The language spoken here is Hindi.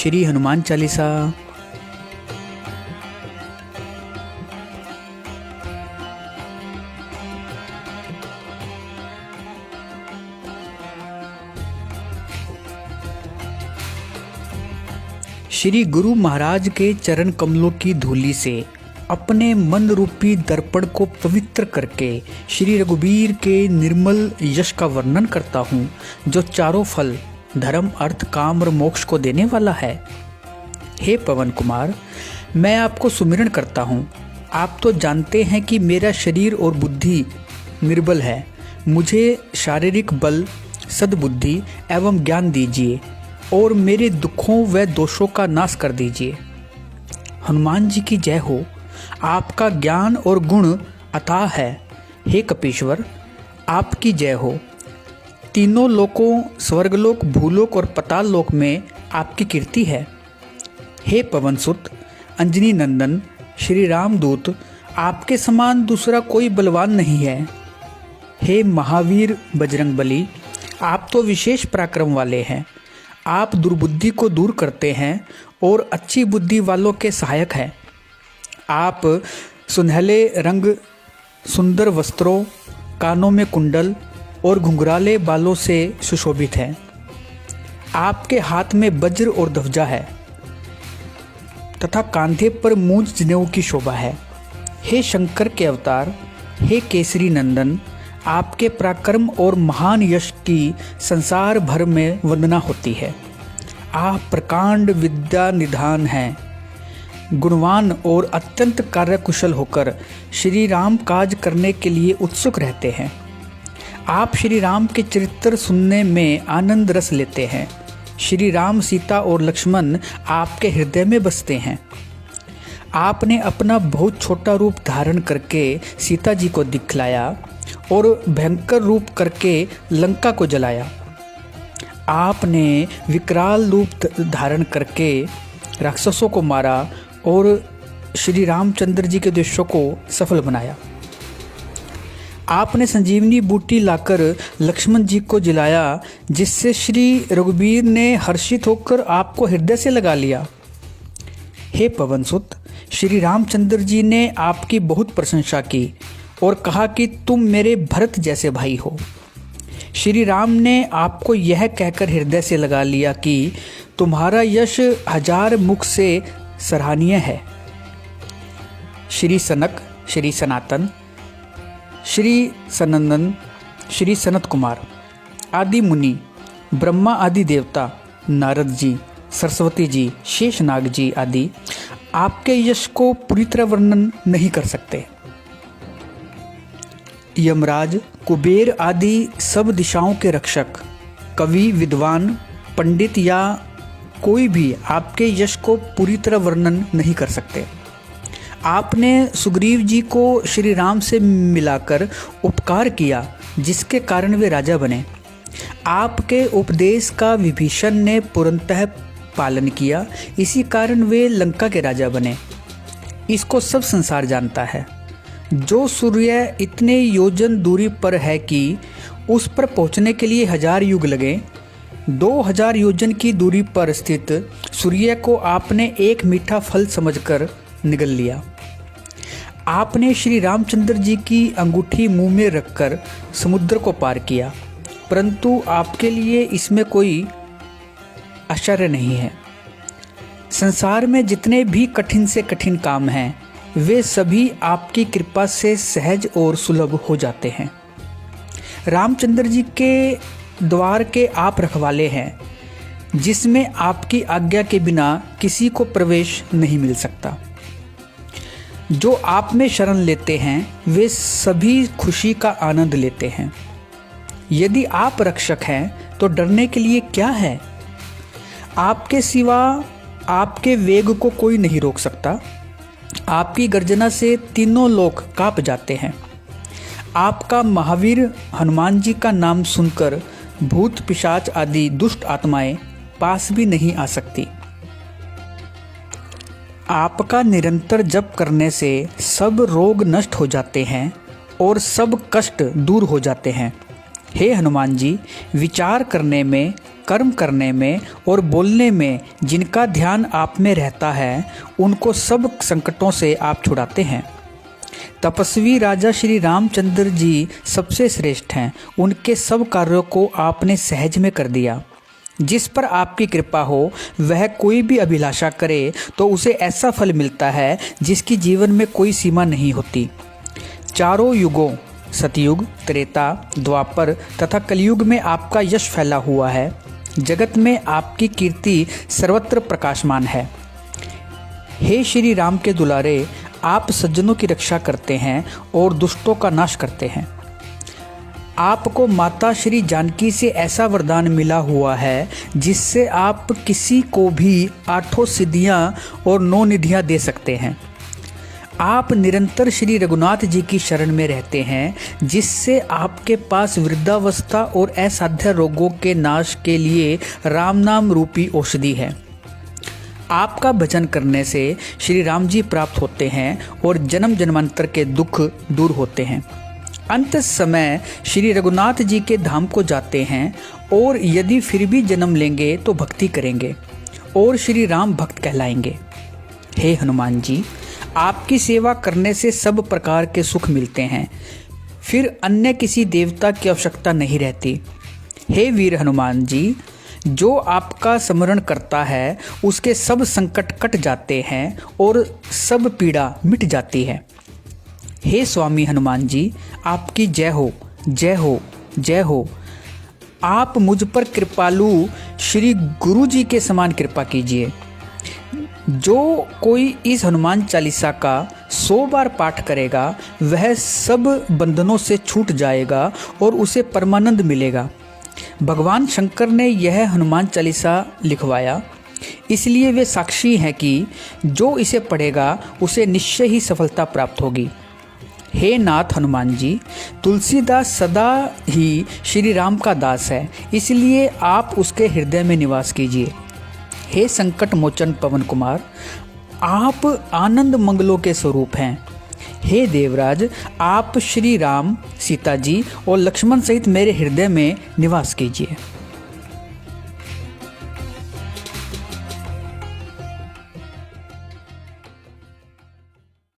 श्री हनुमान चालीसा। श्री गुरु महाराज के चरण कमलों की धूलि से अपने मन रूपी दर्पण को पवित्र करके श्री रघुवीर के निर्मल यश का वर्णन करता हूँ, जो चारों फल धर्म अर्थ काम और मोक्ष को देने वाला है। हे पवन कुमार, मैं आपको सुमिरन करता हूँ। आप तो जानते हैं कि मेरा शरीर और बुद्धि निर्बल है। मुझे शारीरिक बल, सद्बुद्धि एवं ज्ञान दीजिए और मेरे दुखों व दोषों का नाश कर दीजिए। हनुमान जी की जय हो। आपका ज्ञान और गुण अथाह है। हे कपीश्वर, आपकी जय हो। तीनों लोकों, स्वर्गलोक, भूलोक और पताल लोक में आपकी कीर्ति है। हे पवन सुत, अंजनी नंदन, श्री रामदूत, आपके समान दूसरा कोई बलवान नहीं है। हे महावीर बजरंगबली, आप तो विशेष पराक्रम वाले हैं। आप दुर्बुद्धि को दूर करते हैं और अच्छी बुद्धि वालों के सहायक हैं। आप सुनहले रंग, सुंदर वस्त्रों, कानों में कुंडल और घुंघराले बालों से सुशोभित हैं। आपके हाथ में वज्र और ध्वजा है तथा कंधे पर मूंज जनेऊ की शोभा है। हे शंकर के अवतार, हे केसरी नंदन, आपके पराक्रम और महान यश की संसार भर में वंदना होती है। आप प्रकांड विद्या निधान हैं। गुणवान और अत्यंत कार्यकुशल होकर श्री राम काज करने के लिए उत्सुक रहते हैं। आप श्री राम के चरित्र सुनने में आनंद रस लेते हैं। श्री राम, सीता और लक्ष्मण आपके हृदय में बसते हैं। आपने अपना बहुत छोटा रूप धारण करके सीता जी को दिखलाया और भयंकर रूप करके लंका को जलाया। आपने विकराल रूप धारण करके राक्षसों को मारा और श्री रामचंद्र जी के उद्देश्यों को सफल बनाया। आपने संजीवनी बूटी लाकर लक्ष्मण जी को जिलाया, जिससे श्री रघुवीर ने हर्षित होकर आपको हृदय से लगा लिया। हे पवन सुत, श्री रामचंद्र जी ने आपकी बहुत प्रशंसा की और कहा कि तुम मेरे भरत जैसे भाई हो। श्री राम ने आपको यह कहकर हृदय से लगा लिया कि तुम्हारा यश हजार मुख से सराहनीय है। श्री सनक, श्री सनातन, श्री सनंदन, श्री सनत कुमार आदि मुनि, ब्रह्मा आदि देवता, नारद जी, सरस्वती जी, शेषनाग जी आदि आपके यश को पूरी तरह वर्णन नहीं कर सकते। यमराज, कुबेर आदि सब दिशाओं के रक्षक, कवि, विद्वान, पंडित या कोई भी आपके यश को पूरी तरह वर्णन नहीं कर सकते। आपने सुग्रीव जी को श्री राम से मिलाकर उपकार किया, जिसके कारण वे राजा बने। आपके उपदेश का विभीषण ने पूर्णतः पालन किया, इसी कारण वे लंका के राजा बने। इसको सब संसार जानता है। जो सूर्य इतने योजन दूरी पर है कि उस पर पहुंचने के लिए 1000 युग लगे, 2000 योजन की दूरी पर स्थित सूर्य को आपने एक मीठा फल समझकर निगल लिया। आपने श्री रामचंद्र जी की अंगूठी मुंह में रखकर समुद्र को पार किया, परंतु आपके लिए इसमें कोई आश्चर्य नहीं है। संसार में जितने भी कठिन से कठिन काम हैं, वे सभी आपकी कृपा से सहज और सुलभ हो जाते हैं। रामचंद्र जी के द्वार के आप रखवाले हैं, जिसमें आपकी आज्ञा के बिना किसी को प्रवेश नहीं मिल सकता। जो आप में शरण लेते हैं, वे सभी खुशी का आनंद लेते हैं। यदि आप रक्षक हैं तो डरने के लिए क्या है? आपके सिवा आपके वेग को कोई नहीं रोक सकता। आपकी गर्जना से तीनों लोक कांप जाते हैं। आपका महावीर हनुमान जी का नाम सुनकर भूत पिशाच आदि दुष्ट आत्माएं पास भी नहीं आ सकती। आपका निरंतर जप करने से सब रोग नष्ट हो जाते हैं और सब कष्ट दूर हो जाते हैं। हे हनुमान जी, विचार करने में, कर्म करने में और बोलने में जिनका ध्यान आप में रहता है, उनको सब संकटों से आप छुड़ाते हैं। तपस्वी राजा श्री रामचंद्र जी सबसे श्रेष्ठ हैं। उनके सब कार्यों को आपने सहज में कर दिया। जिस पर आपकी कृपा हो वह कोई भी अभिलाषा करे तो उसे ऐसा फल मिलता है जिसकी जीवन में कोई सीमा नहीं होती। चारों युगों सतयुग, त्रेता, द्वापर तथा कलयुग में आपका यश फैला हुआ है। जगत में आपकी कीर्ति सर्वत्र प्रकाशमान है। हे श्री राम के दुलारे, आप सज्जनों की रक्षा करते हैं और दुष्टों का नाश करते हैं। आपको माता श्री जानकी से ऐसा वरदान मिला हुआ है जिससे आप किसी को भी 8 सिद्धियां और 9 निधियां दे सकते हैं। आप निरंतर श्री रघुनाथ जी की शरण में रहते हैं, जिससे आपके पास वृद्धावस्था और असाध्य रोगों के नाश के लिए राम नाम रूपी औषधि है। आपका भजन करने से श्री राम जी प्राप्त होते हैं और जन्म जन्मांतर के दुख दूर होते हैं। अंत समय श्री रघुनाथ जी के धाम को जाते हैं और यदि फिर भी जन्म लेंगे तो भक्ति करेंगे और श्री राम भक्त कहलाएंगे। हे हनुमान जी, आपकी सेवा करने से सब प्रकार के सुख मिलते हैं, फिर अन्य किसी देवता की आवश्यकता नहीं रहती। हे वीर हनुमान जी, जो आपका स्मरण करता है उसके सब संकट कट जाते हैं और सब पीड़ा मिट जाती है। हे स्वामी हनुमान जी, आपकी जय हो, जय हो, जय हो। आप मुझ पर कृपालु श्री गुरु जी के समान कृपा कीजिए। जो कोई इस हनुमान चालीसा का 100 बार पाठ करेगा वह सब बंधनों से छूट जाएगा और उसे परमानंद मिलेगा। भगवान शंकर ने यह हनुमान चालीसा लिखवाया, इसलिए वे साक्षी हैं कि जो इसे पढ़ेगा उसे निश्चय ही सफलता प्राप्त होगी। हे नाथ हनुमान जी, तुलसीदास सदा ही श्री राम का दास है, इसलिए आप उसके हृदय में निवास कीजिए। हे संकट मोचन पवन कुमार, आप आनंद मंगलों के स्वरूप हैं। हे देवराज, आप श्री राम, सीता जी और लक्ष्मण सहित मेरे हृदय में निवास कीजिए।